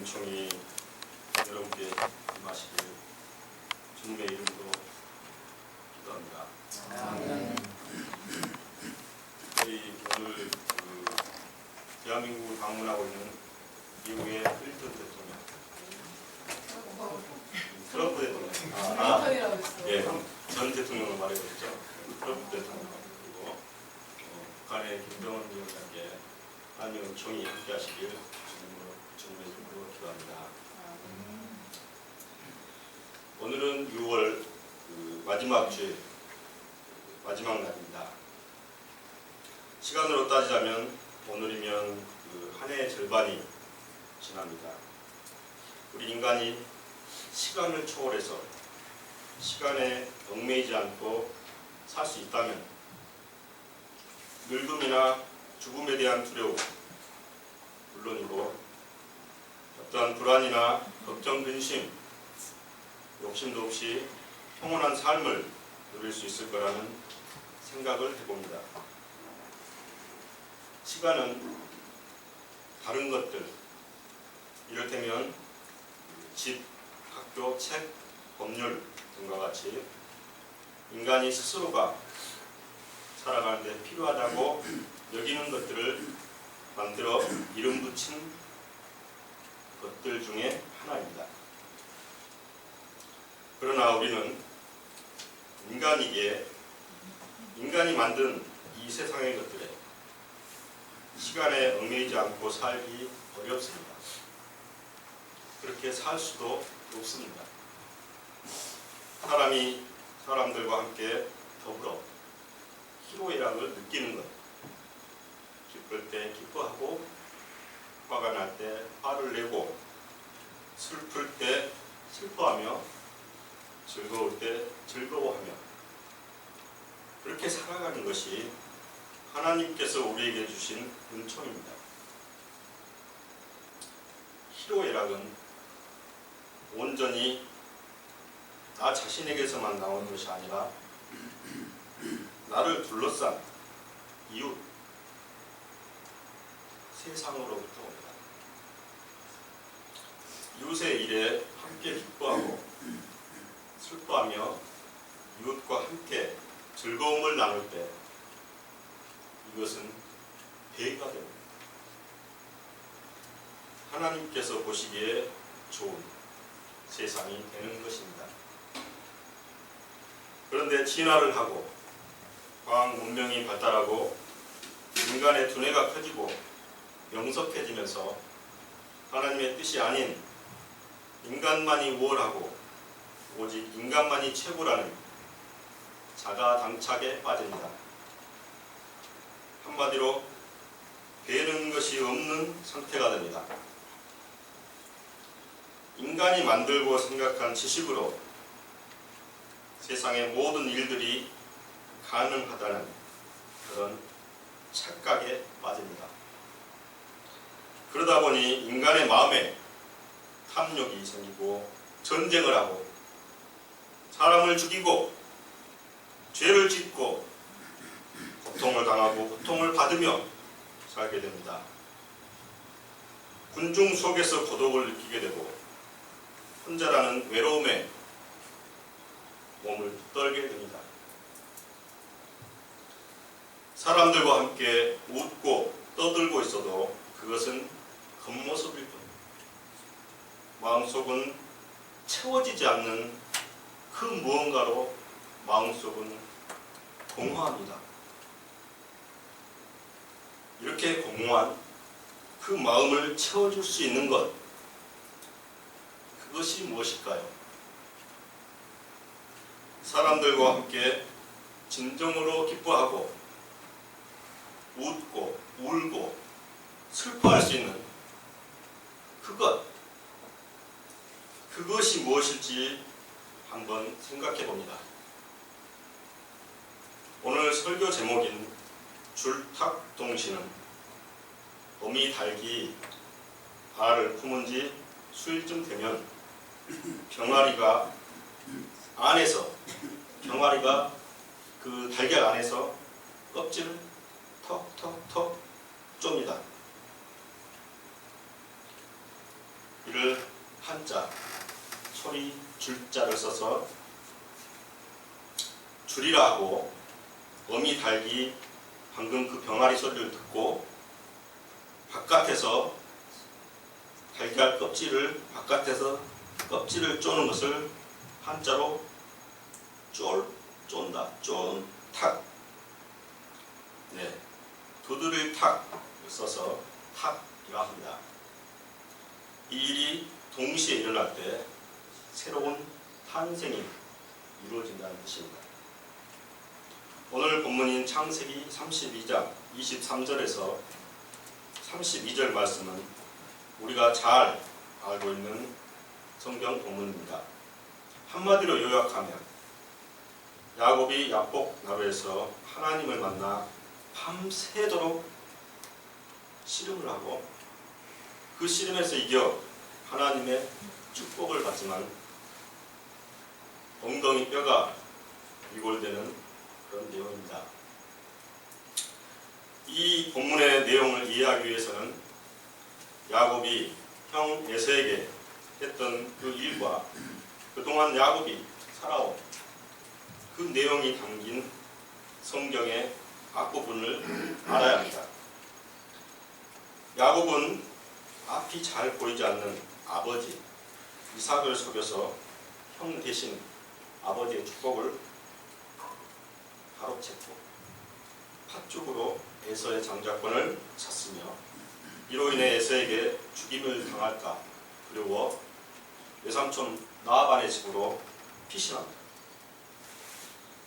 은총이 여러분께 임하시길 주님의 이름으로 기도합니다. 저희 오늘 대한민국을 방문하고 있는 미국의 클린턴 대통령, 트럼프 대통령, 예, 전 대통령을 말하고 있죠. 트럼프 대통령 그리고 북한의 김정은 위원장께 하나님의 은총이 함께하시길 주님의 이름으로 기도합니다. 오늘은 6월 마지막 주일, 마지막 날입니다. 시간으로 따지자면 오늘이면 한 해의 절반이 지납니다. 우리 인간이 시간을 초월해서 시간에 얽매이지 않고 살 수 있다면 늙음이나 죽음에 대한 두려움 물론이고 어떠한 불안이나 걱정, 근심, 욕심도 없이 평온한 삶을 누릴 수 있을 거라는 생각을 해봅니다. 시간은 다른 것들, 이를테면 집, 학교, 책, 법률 등과 같이 인간이 스스로가 살아가는 데 필요하다고 여기는 것들을 만들어 이름 붙인 것들 중에 하나입니다. 그러나 우리는 인간이 만든 이 세상의 것들에 시간에 얽매이지 않고 살기 어렵습니다. 그렇게 살 수도 없습니다. 사람이 사람들과 함께 더불어 희로애락을 느끼는 것, 기쁠 때 기뻐하고 화가 날 때 화를 내고 슬플 때 슬퍼하며 즐거울 때 즐거워하며 그렇게 살아가는 것이 하나님께서 우리에게 주신 은총입니다. 희로애락은 온전히 나 자신에게서만 나오는 것이 아니라 나를 둘러싼 이웃, 세상으로부터 옵니다. 이웃의 일에 함께 기뻐하고 슬퍼하며 이웃과 함께 즐거움을 나눌 때 이것은 배가 됩니다. 하나님께서 보시기에 좋은 세상이 되는 것입니다. 그런데 진화를 하고 과학 문명이 발달하고 인간의 두뇌가 커지고 명석해지면서 하나님의 뜻이 아닌 인간만이 우월하고 오직 인간만이 최고라는 자가당착에 빠집니다. 한마디로 배는 것이 없는 상태가 됩니다. 인간이 만들고 생각한 지식으로 세상의 모든 일들이 가능하다는 그런 착각에 빠집니다. 그러다 보니 인간의 마음에 탐욕이 생기고 전쟁을 하고 사람을 죽이고 죄를 짓고 고통을 당하고 고통을 받으며 살게 됩니다. 군중 속에서 고독을 느끼게 되고 혼자라는 외로움에 몸을 떨게 됩니다. 사람들과 함께 웃고 떠들고 있어도 그것은 겉모습일 뿐 마음속은 채워지지 않는 그 무언가로 마음속은 공허합니다. 이렇게 공허한 그 마음을 채워줄 수 있는 것, 그것이 무엇일까요? 사람들과 함께 진정으로 기뻐하고 웃고 울고 슬퍼할 수 있는 그것이 무엇일지 한번 생각해 봅니다. 오늘 설교 제목인 줄탁동시는 어미 닭이 알을 품은 지 수일쯤 되면 병아리가 그 달걀 안에서 껍질을 턱턱턱 쫍니다. 이를 한자, 소리 줄자를 써서 줄이라 하고 어미 닭이 방금 그 병아리 소리를 듣고 바깥에서 달걀 껍질을 바깥에서 껍질을 쪼는 것을 한자로 쫀다, 쫀탁. 네, 두드릴 탁을 써서 탁이라 합니다. 이 일이 동시에 일어날 때 새로운 탄생이 이루어진다는 뜻입니다. 오늘 본문인 창세기 32장 23절에서 32절 말씀은 우리가 잘 알고 있는 성경 본문입니다. 한마디로 요약하면 야곱이 야복 나루에서 하나님을 만나 밤새도록 씨름을 하고 그 씨름에서 이겨 하나님의 축복을 받지만 엉덩이 뼈가 위골되는 그런 내용입니다. 이 본문의 내용을 이해하기 위해서는 야곱이 형 에서에게 했던 그 일과 그동안 야곱이 살아온 그 내용이 담긴 성경의 앞부분을 알아야 합니다. 야곱은 앞이 잘 보이지 않는 아버지 이삭을 속여서 형 대신 아버지의 축복을 가로챘고 팥죽으로 에서의 장자권을 샀으며 이로 인해 에서에게 죽임을 당할까 두려워 외삼촌 라반의 집으로 피신합니다.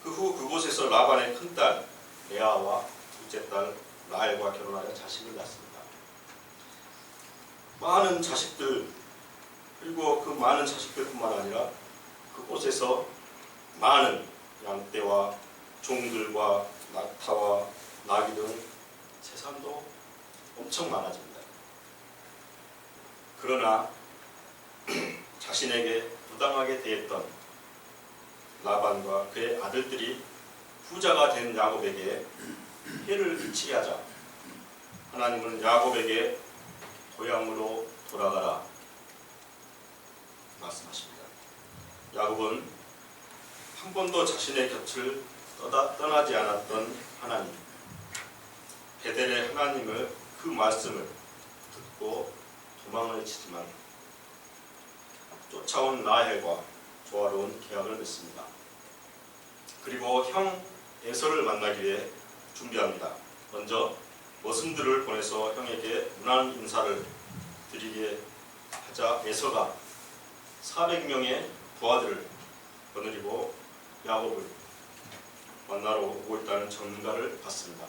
그 후 그곳에서 라반의 큰딸 레아와 둘째 딸 라헬과 결혼하여 자식을 낳습니다. 많은 자식들, 그리고 그 많은 자식들뿐만 아니라 그곳에서 많은 양떼와 종들과 낙타와 나귀 등 재산도 엄청 많아집니다. 그러나 자신에게 부당하게 대했던 라반과 그의 아들들이 부자가 된 야곱에게 해를 끼치게 하자 하나님은 야곱에게 고향으로 돌아가라 말씀하십니다. 야곱은 한 번도 자신의 곁을 떠나지 않았던 하나님, 베델의 하나님을 그 말씀을 듣고 도망을 치지만 쫓아온 라헬과 조화로운 계약을 맺습니다. 그리고 형 에서를 만나기 위해 준비합니다. 먼저 머슴들을 보내서 형에게 문안 인사를 드리게 하자 에서가 400명의 부하들을 거느리고 야곱을 만나러 오고 있다는 전가를 받습니다.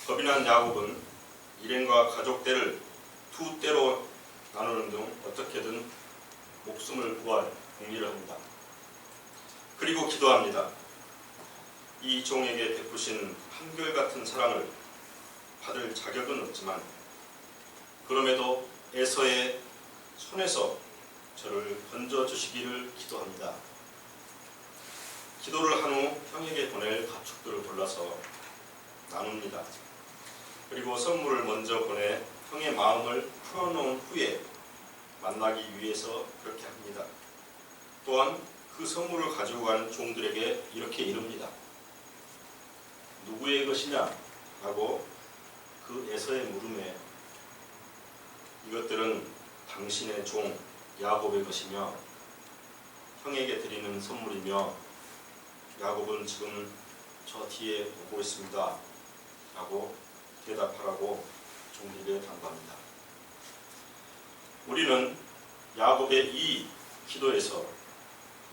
겁이 난 야곱은 일행과 가족대를 두 떼로 나누는 등 어떻게든 목숨을 구할 공리를 합니다. 그리고 기도합니다. 이 종에게 베푸신 한결같은 사랑을 받을 자격은 없지만 그럼에도 에서의 손에서 저를 건져주시기를 기도합니다. 기도를 한 후 형에게 보낼 가축들을 골라서 나눕니다. 그리고 선물을 먼저 보내 형의 마음을 풀어놓은 후에 만나기 위해서 그렇게 합니다. 또한 그 선물을 가지고 간 종들에게 이렇게 이릅니다. 누구의 것이냐? 라고 그 에서의 물음에 이것들은 당신의 종 야곱의 것이며 형에게 드리는 선물이며 야곱은 지금 저 뒤에 오고 있습니다. 라고 대답하라고 종들에게 당부합니다. 우리는 야곱의 이 기도에서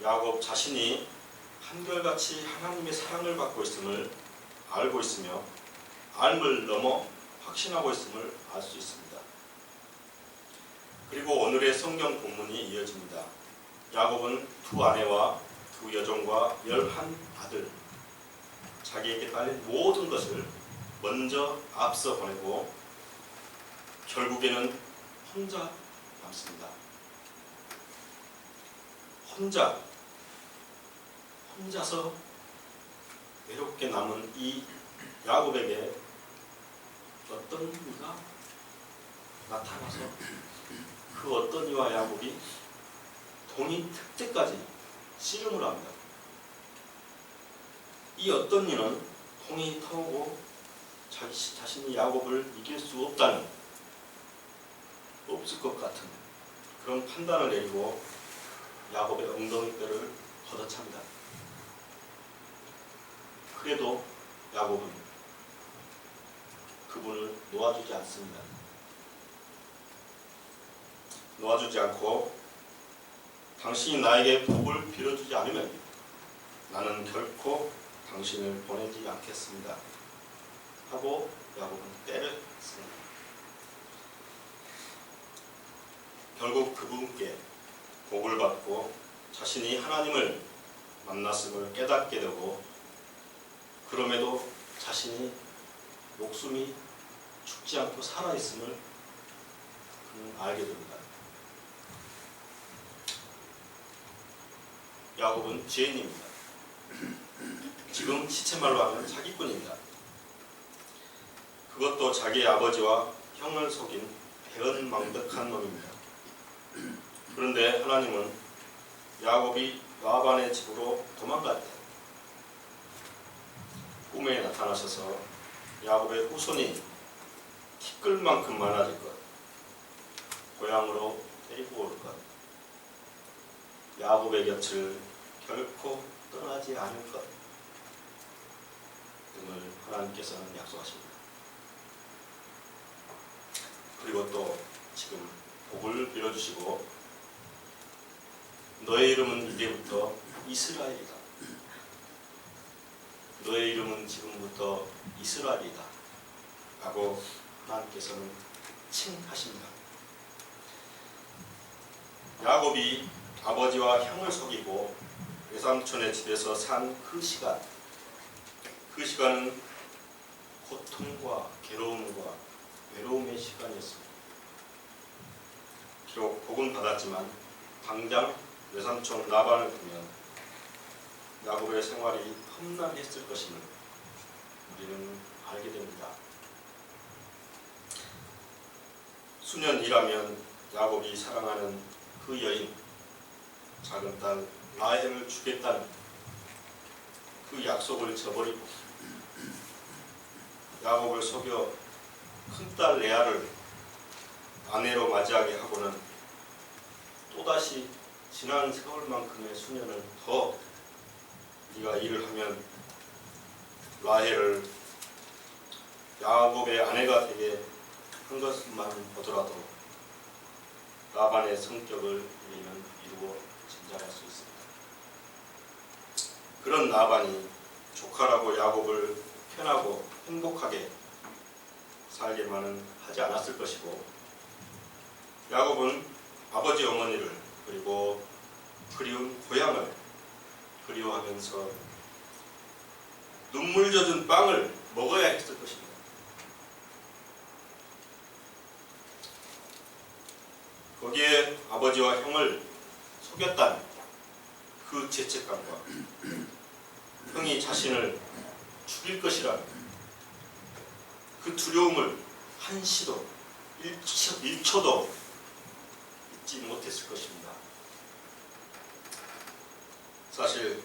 야곱 자신이 한결같이 하나님의 사랑을 받고 있음을 알고 있으며 알을 넘어 확신하고 있음을 알 수 있습니다. 그리고 오늘의 성경 본문이 이어집니다. 야곱은 두 아내와 두 여종과 11 아들, 자기에게 딸린 모든 것을 먼저 앞서 보내고 결국에는 혼자 남습니다. 혼자서 외롭게 남은 이 야곱에게 어떤 이가 나타나서 그 어떤 이와 야곱이 동이 특제까지 씨름을 합니다. 이 어떤 이는 동이 터오고 자신이 야곱을 이길 수 없을 것 같은 그런 판단을 내리고 야곱의 엉덩이뼈를 걷어찹니다. 그래도 야곱은 그분을 놓아주지 않습니다. 놓아주지 않고 당신이 나에게 복을 빌어주지 않으면 나는 결코 당신을 보내지 않겠습니다 하고 야곱은 때렸습니다. 결국 그분께 복을 받고 자신이 하나님을 만났음을 깨닫게 되고, 그럼에도 자신이 목숨이 죽지 않고 살아있음을 그는 알게 됩니다. 야곱은 죄인입니다. 지금 시체말로 하면 사기꾼입니다. 그것도 자기 아버지와 형을 속인 배은망덕한 놈입니다. 그런데 하나님은 야곱이 라반의 집으로 도망갈 때 꿈에 나타나셔서 야곱의 후손이 티끌만큼 많아질 것, 고향으로 데리고 올 것, 야곱의 곁을 결코 떠나지 않을 것 등을 하나님께서는 약속하십니다. 그리고 또 지금 복을 빌어주시고, 너의 이름은 이제부터 이스라엘이다. 너의 이름은 지금부터 이스라엘이다 라고 하나님께서는 칭하십니다. 야곱이 아버지와 형을 속이고 외삼촌의 집에서 산 그 시간은 고통과 괴로움과 외로움의 시간이었습니다. 비록 복은 받았지만 당장 외삼촌 라반을 보면 야곱의 생활이 험난했을 것임을 우리는 알게 됩니다. 수년 일하면 야곱이 사랑하는 그 여인, 작은 딸 라헬을 주겠다는 그 약속을 저버리고 야곱을 속여 큰딸 레아를 아내로 맞이하게 하고는 또다시 지난 세월만큼의 수년을 더 네가 일을 하면 라헬을 야곱의 아내가 되게 한 것만 보더라도 라반의 성격을 우리는 이루어 짐작할 수 있습니다. 그런 라반이 조카라고 야곱을 편하고 행복하게 살게만은 하지 않았을 것이고, 야곱은 아버지 어머니를 그리고 그리운 고향을 그리워하면서 눈물 젖은 빵을 먹어야 했을 것입니다. 거기에 아버지와 형을 속였다는 그 죄책감과 형이 자신을 죽일 것이라는 그 두려움을 한시도 1초도 잊지 못했을 것입니다. 사실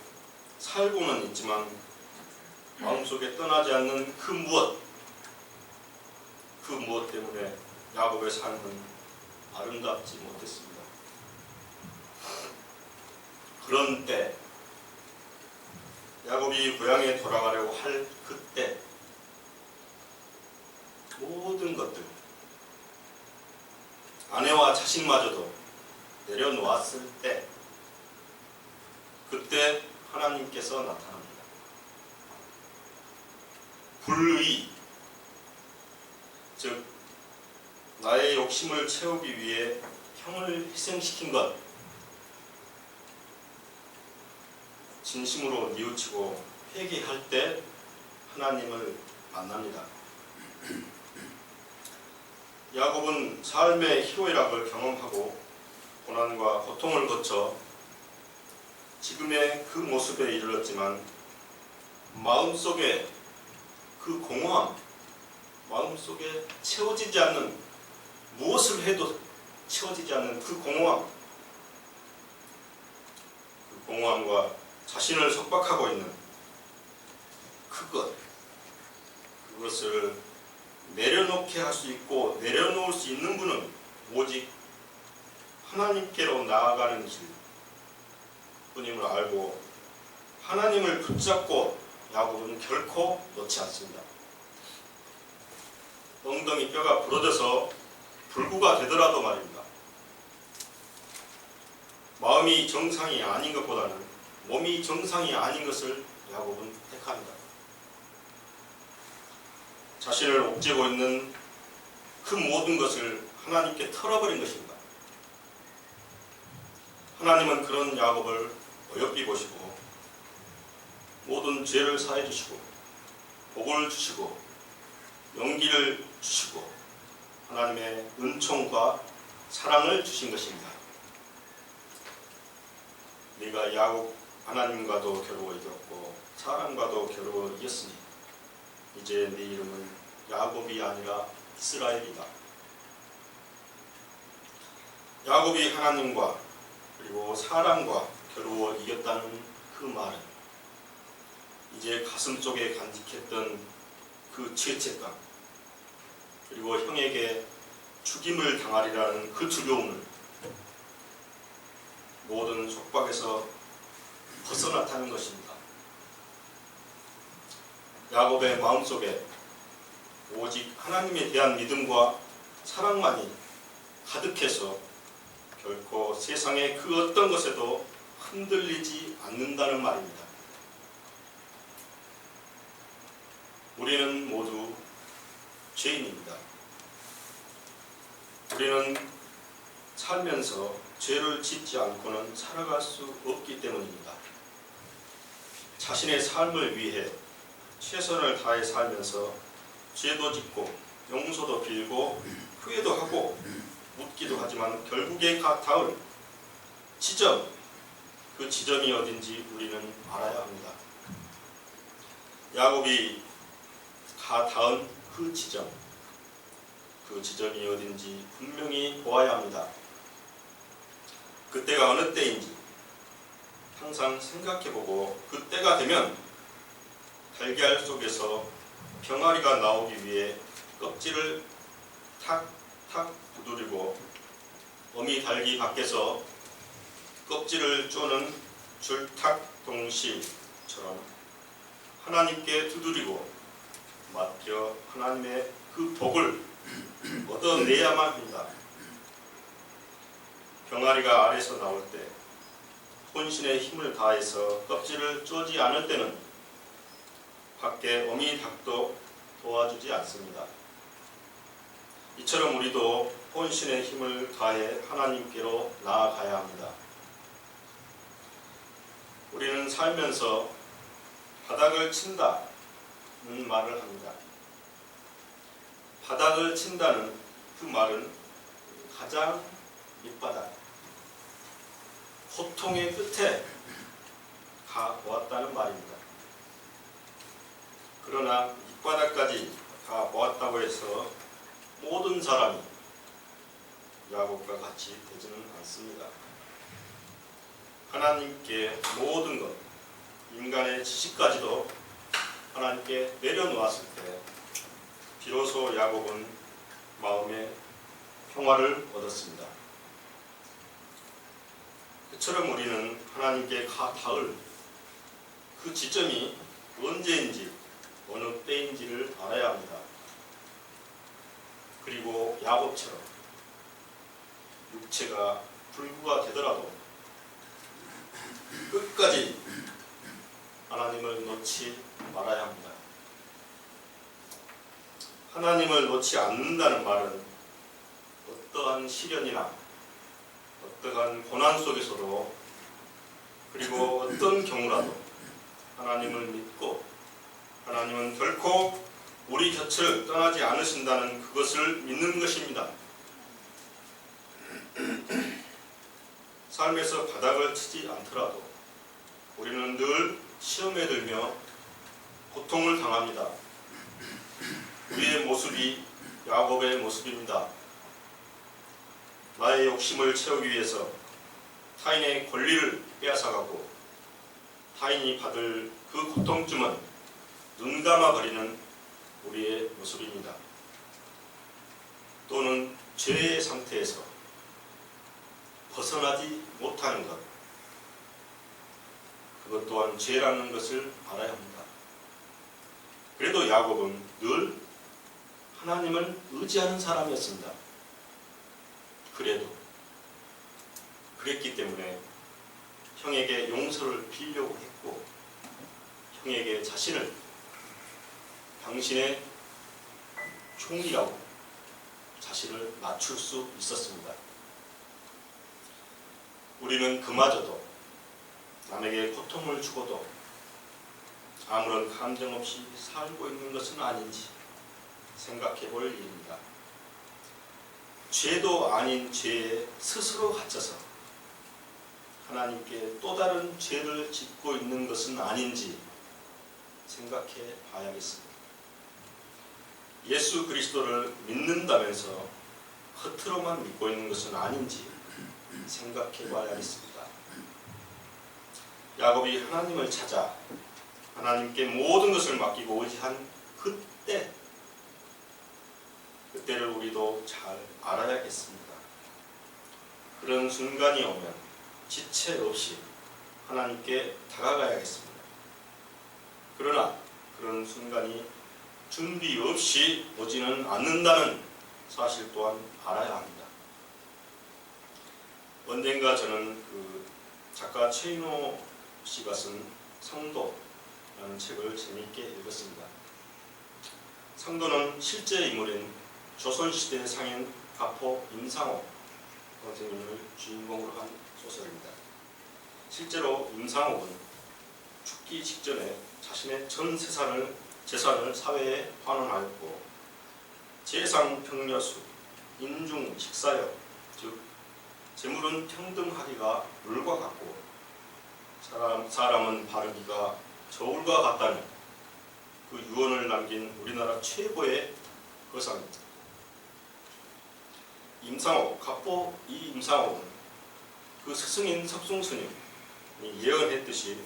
살고는 있지만 마음속에 떠나지 않는 그 무엇 때문에 야곱의 삶은 아름답지 못했습니다. 그런 때 야곱이 고향에 돌아가려고 할 그때 모든 것들, 아내와 자식마저도 내려놓았을 때, 그때 하나님께서 나타납니다. 불의, 즉 나의 욕심을 채우기 위해 형을 희생시킨 것, 진심으로 뉘우치고 회개할 때 하나님을 만납니다. 야곱은 삶의 희로애락을 경험하고 고난과 고통을 거쳐 지금의 그 모습에 이르렀지만, 마음속에 그 공허함, 마음속에 채워지지 않는, 무엇을 해도 채워지지 않는 그 공허함과 자신을 속박하고 있는 그것을 내려놓게 할 수 있고 내려놓을 수 있는 분은 오직 하나님께로 나아가는 길 뿐임을 알고 하나님을 붙잡고 야곱은 결코 놓지 않습니다. 엉덩이 뼈가 부러져서 불구가 되더라도 말입니다. 마음이 정상이 아닌 것보다는 몸이 정상이 아닌 것을 야곱은 택합니다. 자신을 옥죄고 있는 그 모든 것을 하나님께 털어버린 것입니다. 하나님은 그런 야곱을 어여삐 보시고 모든 죄를 사해 주시고 복을 주시고 용기를 주시고 하나님의 은총과 사랑을 주신 것입니다. 네가 야곱 하나님과도 겨루어 이겼고 사람과도 겨루어 이겼으니 이제 네 이름은 야곱이 아니라 이스라엘이다. 야곱이 하나님과 그리고 사람과 겨루어 이겼다는 그 말은 이제 가슴 속에 간직했던 그 죄책감 그리고 형에게 죽임을 당하리라는 그 두려움을 모든 속박에서 벗어났다는 것입니다. 야곱의 마음속에 오직 하나님에 대한 믿음과 사랑만이 가득해서 결코 세상의 그 어떤 것에도 흔들리지 않는다는 말입니다. 우리는 모두 죄인입니다. 우리는 살면서 죄를 짓지 않고는 살아갈 수 없기 때문입니다. 자신의 삶을 위해 최선을 다해 살면서 죄도 짓고 용서도 빌고 후회도 하고 묻기도 하지만 결국에 닿을 지점, 그 지점이 어딘지 우리는 알아야 합니다. 야곱이 닿은 그 지점, 그 지점이 어딘지 분명히 보아야 합니다. 그때가 어느 때인지 항상 생각해보고 그때가 되면 달걀 속에서 병아리가 나오기 위해 껍질을 탁탁 두드리고 어미 닭이 밖에서 껍질을 쪼는 줄탁동시처럼 하나님께 두드리고 맡겨 하나님의 그 복을 얻어내야만 합니다. 병아리가 알에서 나올 때 혼신의 힘을 다해서 껍질을 쪼지 않을 때는 밖에 어미 닭도 도와주지 않습니다. 이처럼 우리도 혼신의 힘을 다해 하나님께로 나아가야 합니다. 우리는 살면서 바닥을 친다는 말을 합니다. 바닥을 친다는 그 말은 가장 밑바닥, 고통의 끝에 가보았다는 말입니다. 그러나 밑바닥까지 가보았다고 해서 모든 사람이 야곱과 같이 되지는 않습니다. 하나님께 모든 것, 인간의 지식까지도 하나님께 내려놓았을 때 비로소 야곱은 마음의 평화를 얻었습니다. 그처럼 우리는 하나님께 닿을 그 지점이 언제인지 어느 때인지를 알아야 합니다. 그리고 야곱처럼 육체가 불구가 되더라도 끝까지 하나님을 놓지 말아야 합니다. 하나님을 놓지 않는다는 말은 어떠한 시련이나 어떠한 고난 속에서도 그리고 어떤 경우라도 하나님을 믿고 하나님은 결코 우리 곁을 떠나지 않으신다는 그것을 믿는 것입니다. 삶에서 바닥을 치지 않더라도 우리는 늘 시험에 들며 고통을 당합니다. 우리의 모습이 야곱의 모습입니다. 나의 욕심을 채우기 위해서 타인의 권리를 빼앗아가고 타인이 받을 그 고통쯤은 눈감아버리는 우리의 모습입니다. 또는 죄의 상태에서 벗어나지 못하는 것, 그것 또한 죄라는 것을 알아야 합니다. 그래도 야곱은 늘 하나님을 의지하는 사람이었습니다. 그랬기 때문에 형에게 용서를 빌려고 했고 형에게 자신을 당신의 종이라고 자신을 낮출 수 있었습니다. 우리는 그마저도 남에게 고통을 주고도 아무런 감정 없이 살고 있는 것은 아닌지 생각해 볼 일입니다. 죄도 아닌 죄에 스스로 갇혀서 하나님께 또 다른 죄를 짓고 있는 것은 아닌지 생각해 봐야겠습니다. 예수 그리스도를 믿는다면서 겉으로만 믿고 있는 것은 아닌지 생각해 봐야겠습니다. 야곱이 하나님을 찾아 하나님께 모든 것을 맡기고 의지한 그때를 우리도 잘 알아야겠습니다. 그런 순간이 오면 지체 없이 하나님께 다가가야겠습니다. 그러나 그런 순간이 준비 없이 오지는 않는다는 사실 또한 알아야 합니다. 언젠가 저는 작가 최인호 씨가 쓴 성도라는 책을 재미있게 읽었습니다. 성도는 실제 인물인 조선시대 상인 가포 임상옥 선생님을 주인공으로 한 소설입니다. 실제로 임상옥은 죽기 직전에 자신의 전 재산을 사회에 환원하였고 재상 평려수, 인중 식사여, 즉 재물은 평등하기가 물과 같고 사람은 바르기가 저울과 같다는 그 유언을 남긴 우리나라 최고의 거상입니다. 가포 임상옥은 그 스승인 석송스님이 예언했듯이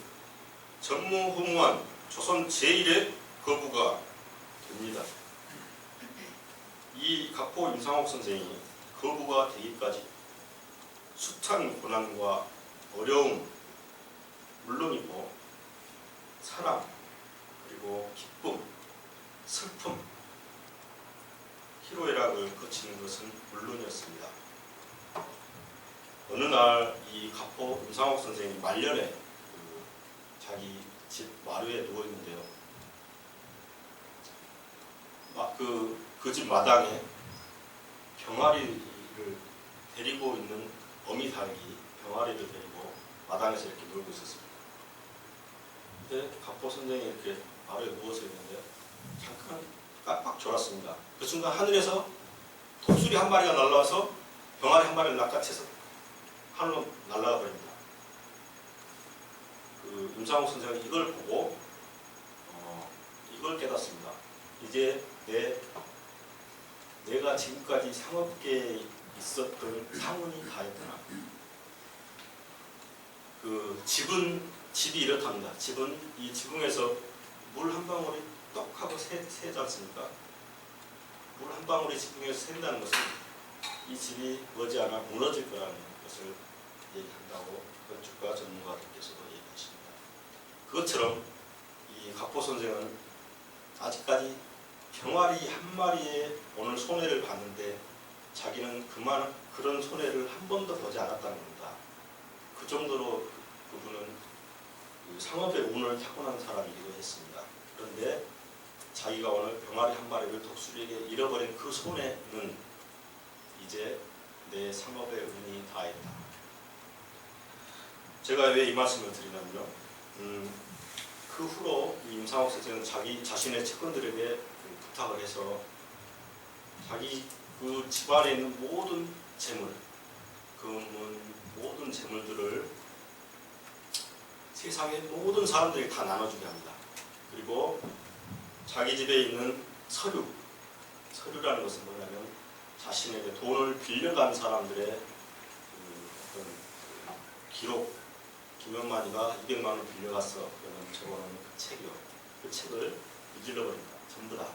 전무후무한 조선 제1의 거부가 됩니다. 이 가포 임상옥 선생이 거부가 되기까지 숱한 고난과 어려움 물론이고 사랑 그리고 기쁨, 슬픔, 희로애락을 거치는 것은 물론이었습니다. 어느 날 이 가포 임상옥 선생이 말년에 자기 집 마루에 누워 있는데요. 그 집 마당에 병아리를 데리고 있는 어미닭이 병아리를 데리고 마당에서 이렇게 놀고 있었습니다. 근데 가포 선생이 이렇게 마루에 누워서 있는데 잠깐 깜빡 졸았습니다. 그 순간 하늘에서 독수리 한 마리가 날라와서 병아리 한 마리를 낚아채서 하늘로 날아가 버립니다. 임상옥 선생은 이걸 보고 이걸 깨닫습니다. 이제 내가 지금까지 상업계에 있었던 상운이 다 했구나. 집이 이렇답니다. 이 지붕에서 물 한 방울이 똑 하고 새지 않습니까? 물 한 방울이 지붕에서 샌다는 것은 이 집이 머지않아 무너질 거라는 것을 얘기한다고 건축가 전문가들께서도 얘기하십니다. 그것처럼 이 가포 선생은 아직까지 병아리 한 마리에 오늘 손해를 봤는데 자기는 그런 손해를 한 번도 보지 않았다는 겁니다. 그 정도로 그분은 상업의 운을 타고난 사람이기도 했습니다. 그런데 자기가 오늘 병아리 한 마리를 독수리에게 잃어버린 그 손해는 이제 내 상업의 운이 다했다. 제가 왜 이 말씀을 드리냐면요. 그 후로 임상옥 선생은 자신의 측근들에게 부탁을 해서 자기 그 집안에 있는 모든 재물, 모든 재물들을 세상의 모든 사람들이 다 나눠주게 합니다. 그리고 자기 집에 있는 서류라는 것은 뭐냐면 자신에게 돈을 빌려간 사람들의 어떤 기록, 김영만이가 200만 원 빌려갔어. 그러면 적어놓은 그 책이요. 그 책을 이질러버립니다. 전부 다.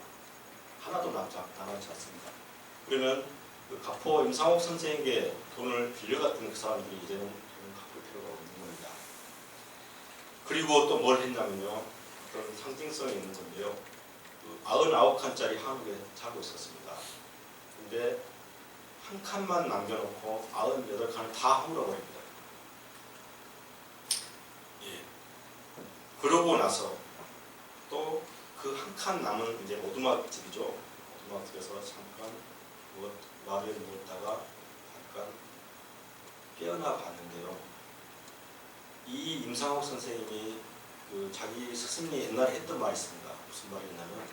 하나도 남지 않습니다. 그러면 그 가포 임상옥 선생에게 돈을 빌려갔던 그 사람들이 이제는 돈을 갚을 필요가 없는 겁니다. 그리고 또 뭘 했냐면요. 어떤 상징성이 있는 건데요. 99칸짜리 한옥에 자고 있었습니다. 근데 한 칸만 남겨놓고 98칸을 다 허물어버립니다. 예. 그러고 나서 또 그 한 칸 남은 이제 오두막집이죠. 오두막집에서 잠깐 마루에 누웠다가 잠깐 깨어나 봤는데요. 이 임상옥 선생님이 자기 스승이 옛날에 했던 말이 있습니다. 무슨 말이냐면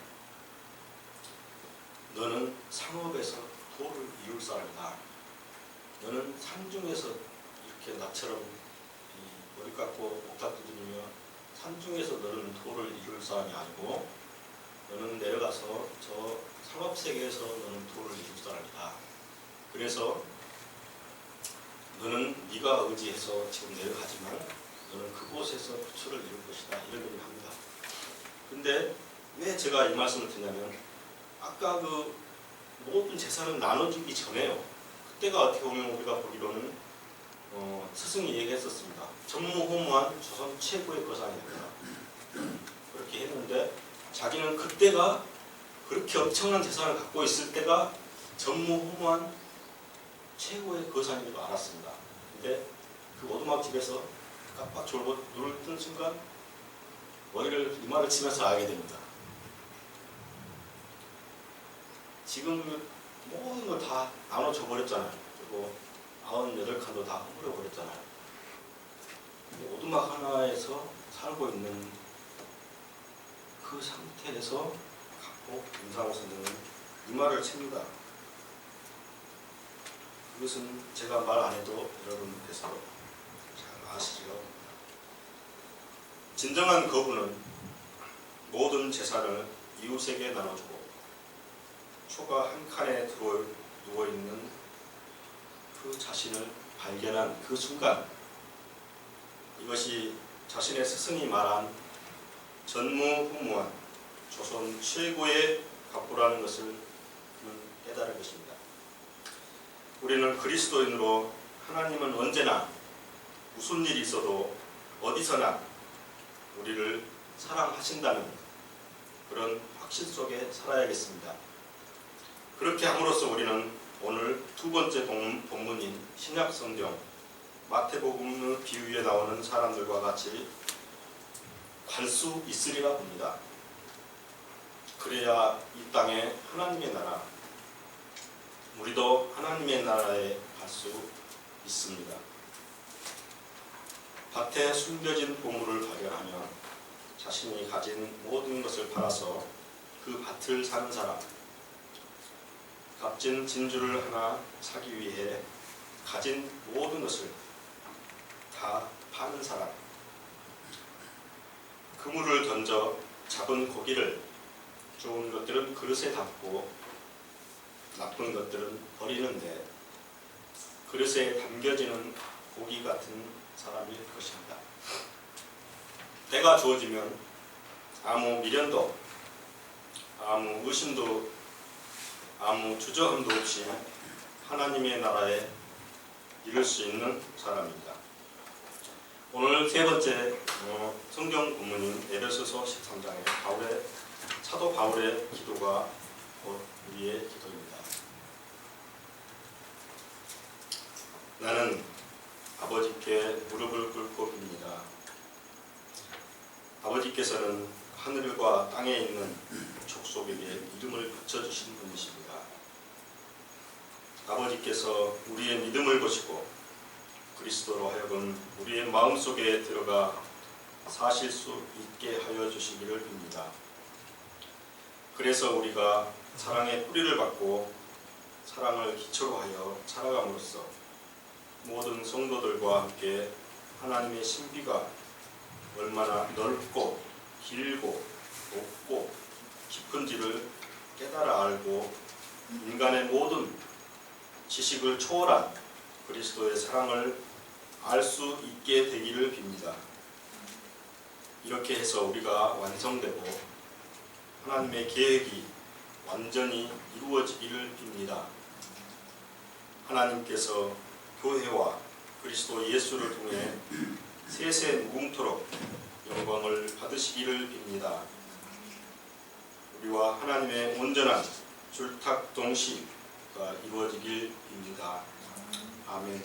너는 상업에서 도를 이룰 사람이다. 너는 산중에서 이렇게 나처럼 머리 깎고 옥탑 두드리며 산중에서 너는 도를 이룰 사람이 아니고 너는 내려가서 저 상업세계에서 너는 도를 이룰 사람이다. 그래서 너는 네가 의지해서 지금 내려가지만 너는 그곳에서 부처를 이룰 것이다. 이런 얘기를 합니다. 근데 왜 제가 이 말씀을 드냐면 아까 그 모든 재산을 나눠주기 전에요. 그때가 어떻게 보면 우리가 보기로는 스승이 얘기했었습니다. 전무후무한 조선 최고의 거상이다. 그렇게 했는데 자기는 그때가 그렇게 엄청난 재산을 갖고 있을 때가 전무후무한 최고의 거상인 줄 알았습니다. 근데 그 오두막집에서 깜빡 졸고 눈을 뜬 순간 머리를 이마를 치면서 알게 됩니다. 지금 모든 걸 다 나눠줘 버렸잖아요. 그리고 98칸도 다 허물어 버렸잖아요. 오두막 하나에서 살고 있는 그 상태에서 가포 임상옥 선생은 이마를 칩니다. 그것은 제가 말 안 해도 여러분께서 잘 아시죠? 진정한 거부는 모든 재산을 이웃에게 나눠주고 초가 한 칸에 누워있는 그 자신을 발견한 그 순간 이것이 자신의 스승이 말한 전무후무한 조선 최고의 갑부라는 것을 그는 깨달을 것입니다. 우리는 그리스도인으로 하나님은 언제나 무슨 일이 있어도 어디서나 우리를 사랑하신다는 그런 확신 속에 살아야겠습니다. 그렇게 함으로써 우리는 오늘 두 번째 본문인 신약성경 마태복음의 비유에 나오는 사람들과 같이 갈 수 있으리라 봅니다. 그래야 이 땅에 하나님의 나라, 우리도 하나님의 나라에 갈 수 있습니다. 밭에 숨겨진 보물을 발견하면 자신이 가진 모든 것을 팔아서 그 밭을 사는 사람, 값진 진주를 하나 사기 위해 가진 모든 것을 다 파는 사람, 그물을 던져 잡은 고기를 좋은 것들은 그릇에 담고 나쁜 것들은 버리는데 그릇에 담겨지는 고기 같은 사람일 것입니다. 때가 주어지면 아무 미련도 아무 의심도 아무 주저함도 없이 하나님의 나라에 이룰 수 있는 사람입니다. 오늘 세 번째 성경 본문인 에베소서 13장의 사도 바울의 기도가 우리의 기도입니다. 나는 아버지께 무릎을 꿇고 빕니다. 아버지께서는 하늘과 땅에 있는 족속에게 이름을 붙여주신 분이십니다. 아버지께서 우리의 믿음을 보시고 그리스도로 하여금 우리의 마음속에 들어가 사실 수 있게 하여 주시기를 빕니다. 그래서 우리가 사랑의 뿌리를 받고 사랑을 기초로 하여 살아감으로써 모든 성도들과 함께 하나님의 신비가 얼마나 넓고 길고 높고 깊은지를 깨달아 알고 인간의 모든 지식을 초월한 그리스도의 사랑을 알 수 있게 되기를 빕니다. 이렇게 해서 우리가 완성되고 하나님의 계획이 완전히 이루어지기를 빕니다. 하나님께서 교회와 그리스도 예수를 통해 세세 무궁토록 영광을 받으시기를 빕니다. 우리와 하나님의 온전한 줄탁 동시가 이루어지길 빕니다. 아멘.